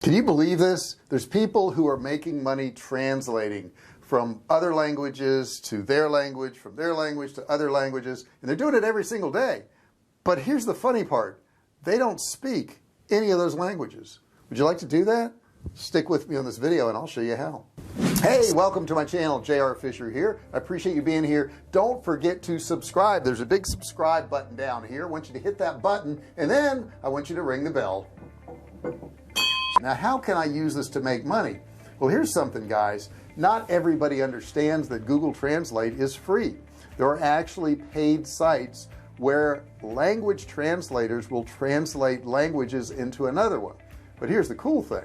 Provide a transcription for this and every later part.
Can you believe this? There's people who are making money translating from other languages to their language, from their language to other languages, and they're doing it every single day. But here's the funny part. They don't speak any of those languages. Would you like to do that? Stick with me on this video and I'll show you how. Hey, welcome to my channel. J.R. Fisher here. I appreciate you being here. Don't forget to subscribe. There's a big subscribe button down here. I want you to hit that button and then I want you to ring the bell. Now, how can I use this to make money? Well, here's something, guys. Not everybody understands that Google Translate is free. There are actually paid sites where language translators will translate languages into another one. But here's the cool thing.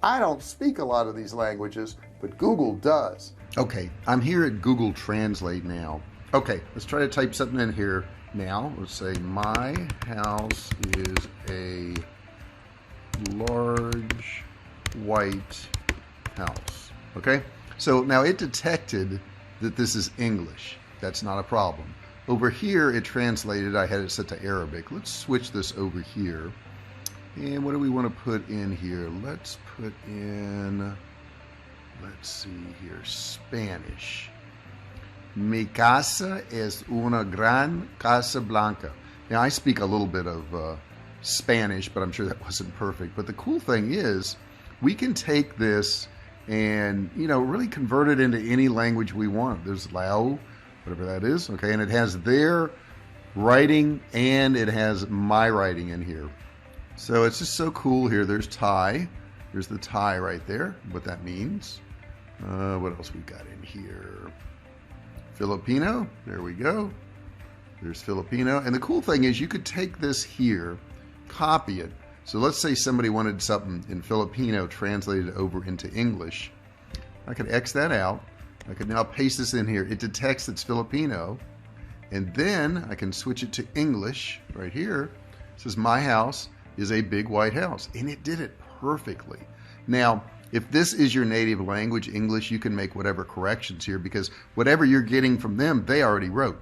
I don't speak a lot of these languages, but Google does. Okay, I'm here at Google Translate now. Okay, let's try to type something in here now. Let's say my house is a large white house. Okay, so now it detected that this is English. That's not a problem. Over here it translated. I had it set to Arabic. Let's switch this over here. And what do we want to put in here? Let's put in, let's see here, Spanish. Mi casa es una gran casa blanca. Now I speak a little bit of Spanish, but I'm sure that wasn't perfect. But the cool thing is we can take this and, you know, really convert it into any language we want. There's Lao, whatever that is, okay, and it has their writing and it has my writing in here. So it's just so cool here. There's Thai. There's the Thai right there, what that means. What else we got in here? Filipino, there we go. There's Filipino. And the cool thing is you could take this here, copy it. So let's say somebody wanted something in Filipino translated over into English. I could X that out. I could now paste this in here. It detects it's Filipino. And then I can switch it to English right here. It says my house is a big white house. And it did it perfectly. Now, if this is your native language, English, you can make whatever corrections here because whatever you're getting from them, they already wrote.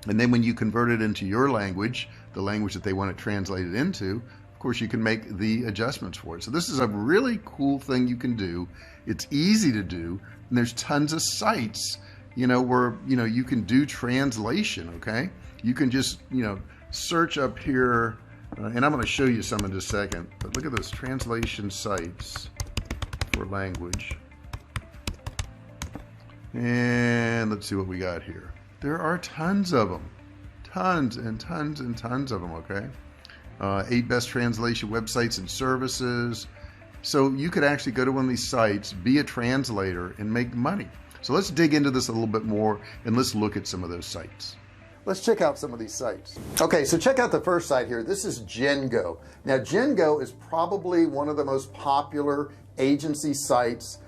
And then when you convert it into your language, the language that they want it translated into, of course, you can make the adjustments for it. So this is a really cool thing you can do. It's easy to do. And there's tons of sites, you know, where, you know, you can do translation, okay? You can just, you know, search up here, and I'm going to show you some in just a second. But look at those translation sites for language. And let's see what we got here. There are tons of them. Tons and tons and tons of them, okay? 8 best translation websites and services. So you could actually go to one of these sites, be a translator, and make money. So let's dig into this a little bit more, and let's look at some of those sites. Let's check out some of these sites. Okay, so check out the first site here. This is Gengo. Now, Gengo is probably one of the most popular agency sites.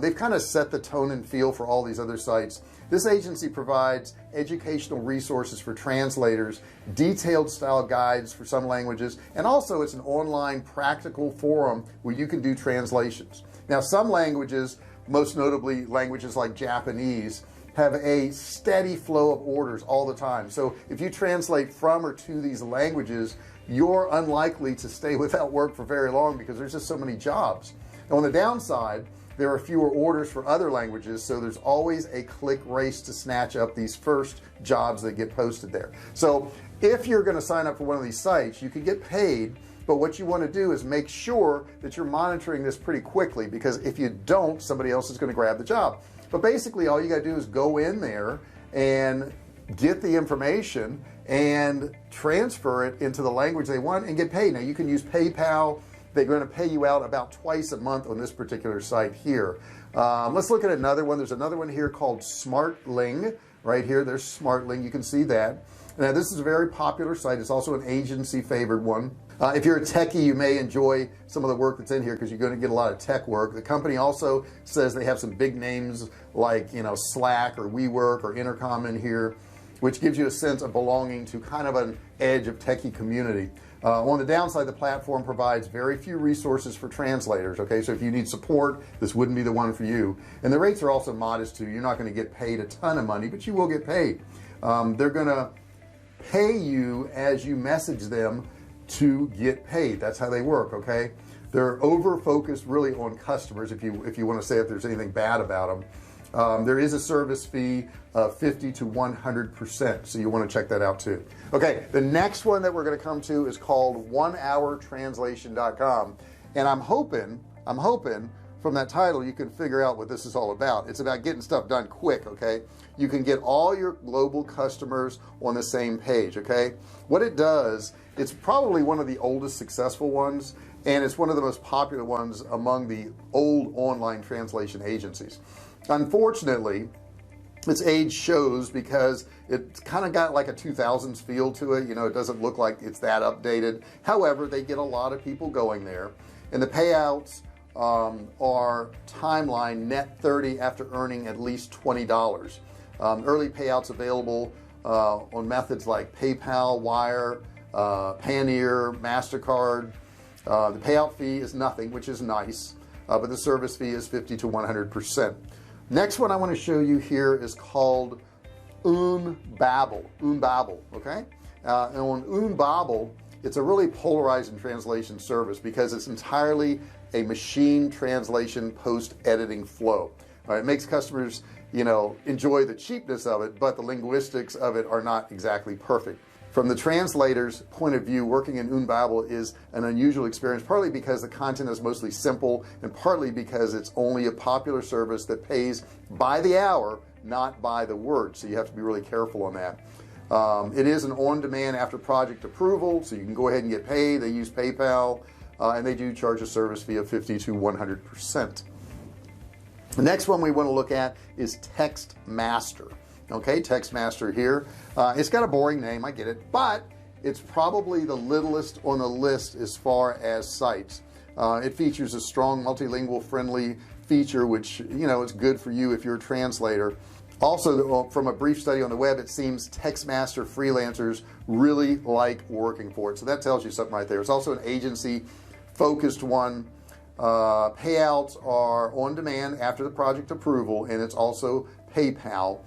They've kind of set the tone and feel for all these other sites. This agency provides educational resources for translators, detailed style guides for some languages, and also it's an online practical forum where you can do translations. Now, some languages, most notably languages like Japanese, have a steady flow of orders all the time. So if you translate from or to these languages, you're unlikely to stay without work for very long because there's just so many jobs. Now, on the downside, there are fewer orders for other languages, so there's always a click race to snatch up these first jobs that get posted there. So if you're going to sign up for one of these sites, you can get paid, but what you want to do is make sure that you're monitoring this pretty quickly, because if you don't, somebody else is going to grab the job. But basically all you got to do is go in there and get the information and transfer it into the language they want and get paid. Now, you can use PayPal. They're going to pay you out about twice a month on this particular site here. Let's look at another one. There's another one here called Smartling. Right here, there's Smartling. You can see that. Now, this is a very popular site. It's also an agency favored one. If you're a techie, you may enjoy some of the work that's in here because you're going to get a lot of tech work. The company also says they have some big names like, you know, Slack or WeWork or Intercom in here, which gives you a sense of belonging to kind of an edge of techie community. On the downside, the platform provides very few resources for translators. Okay, so if you need support, this wouldn't be the one for you. And the rates are also modest too. You're not going to get paid a ton of money, but you will get paid. They're going to pay you as you message them to get paid. That's how they work. Okay, They're over focused really on customers, if you want to say if there's anything bad about them. There is a service fee of 50 to 100%, so you want to check that out too. Okay, the next one that we're going to come to is called onehourtranslation.com, and I'm hoping from that title you can figure out what this is all about. It's about getting stuff done quick. Okay, you can get all your global customers on the same page. Okay, what it does, it's probably one of the oldest successful ones, and it's one of the most popular ones among the old online translation agencies. Unfortunately, its age shows because it's kind of got like a 2000s feel to it. You know, it doesn't look like it's that updated. However, they get a lot of people going there, and the payouts are timeline net 30 after earning at least $20. Early payouts available on methods like PayPal, Wire, Payoneer, MasterCard. The payout fee is nothing, which is nice, but the service fee is 50 to 100%. Next one I want to show you here is called Unbabel. Okay, and on Unbabel, it's a really polarizing translation service because it's entirely a machine translation post-editing flow. All right, it makes customers, you know, enjoy the cheapness of it, but the linguistics of it are not exactly perfect. From the translator's point of view, working in Unbabel is an unusual experience, partly because the content is mostly simple and partly because it's only a popular service that pays by the hour, not by the word, so you have to be really careful on that. It is an on-demand after project approval, so you can go ahead and get paid. They use PayPal, and they do charge a service fee of 50 to 100%. The next one we want to look at is TextMaster. Okay, TextMaster here. It's got a boring name, I get it, but it's probably the littlest on the list as far as sites. It features a strong multilingual friendly feature, which, you know, is good for you if you're a translator. Also, from a brief study on the web, it seems TextMaster freelancers really like working for it, so that tells you something right there. It's also an agency focused one. Payouts are on demand after the project approval, and it's also PayPal.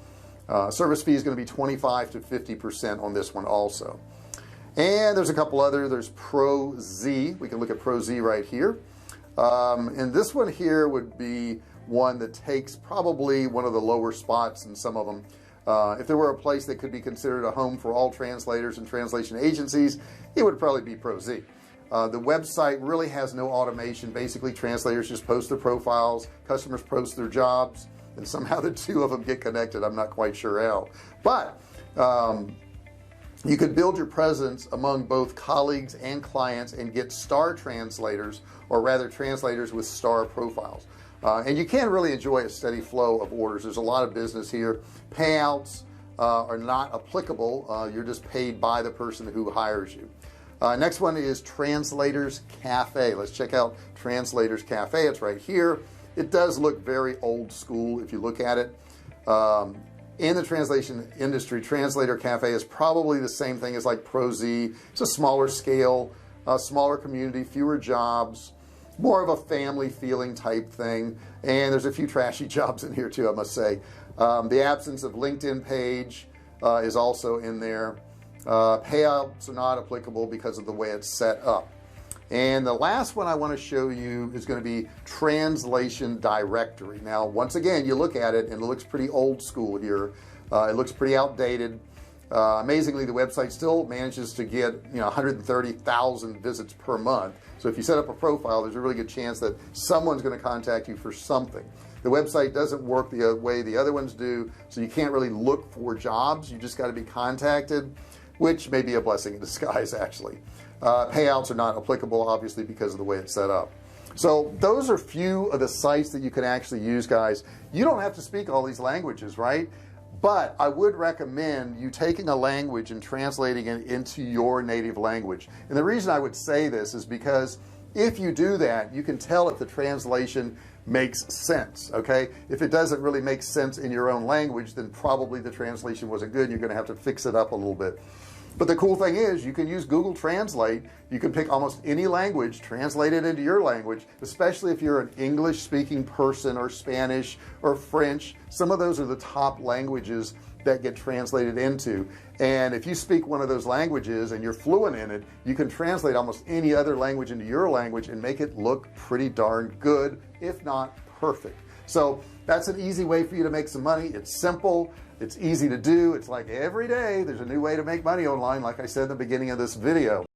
Service fee is going to be 25 to 50% on this one also. And there's a couple other. There's ProZ. We can look at ProZ right here, and this one here would be one that takes probably one of the lower spots in some of them. If there were a place that could be considered a home for all translators and translation agencies, it would probably be ProZ. The website really has no automation. Basically, translators just post their profiles, customers post their jobs, and somehow the two of them get connected. I'm not quite sure how, but you could build your presence among both colleagues and clients and get star translators, or rather translators with star profiles, and you can really enjoy a steady flow of orders. There's a lot of business here. Payouts are not applicable. You're just paid by the person who hires you. Next one is Translators Cafe. Let's check out Translators Cafe. It's right here. It does look very old school if you look at it. In the translation industry, Translator Cafe is probably the same thing as like ProZ. It's a smaller scale, smaller community, fewer jobs, more of a family feeling type thing, and there's a few trashy jobs in here too, I must say. The absence of LinkedIn page is also in there. Payouts are not applicable because of the way it's set up. And the last one I want to show you is going to be Translation Directory. Now, once again, you look at it and it looks pretty old school here. It looks pretty outdated. Amazingly, the website still manages to get 130,000 visits per month. So if you set up a profile, there's a really good chance that someone's going to contact you for something. The website doesn't work the way the other ones do, so you can't really look for jobs. You just got to be contacted, which may be a blessing in disguise, actually. Payouts are not applicable, obviously, because of the way it's set up. So those are few of the sites that you can actually use, guys. You don't have to speak all these languages, right? But I would recommend you taking a language and translating it into your native language. And the reason I would say this is because if you do that, you can tell if the translation makes sense. Okay, if it doesn't really make sense in your own language, then probably the translation wasn't good. You're going to have to fix it up a little bit. But the cool thing is you can use Google Translate. You can pick almost any language, translate it into your language, especially if you're an English speaking person or Spanish or French. Some of those are the top languages that get translated into. And if you speak one of those languages and you're fluent in it, you can translate almost any other language into your language and make it look pretty darn good, if not perfect. So that's an easy way for you to make some money. It's simple, it's easy to do. It's like every day there's a new way to make money online, like I said in the beginning of this video.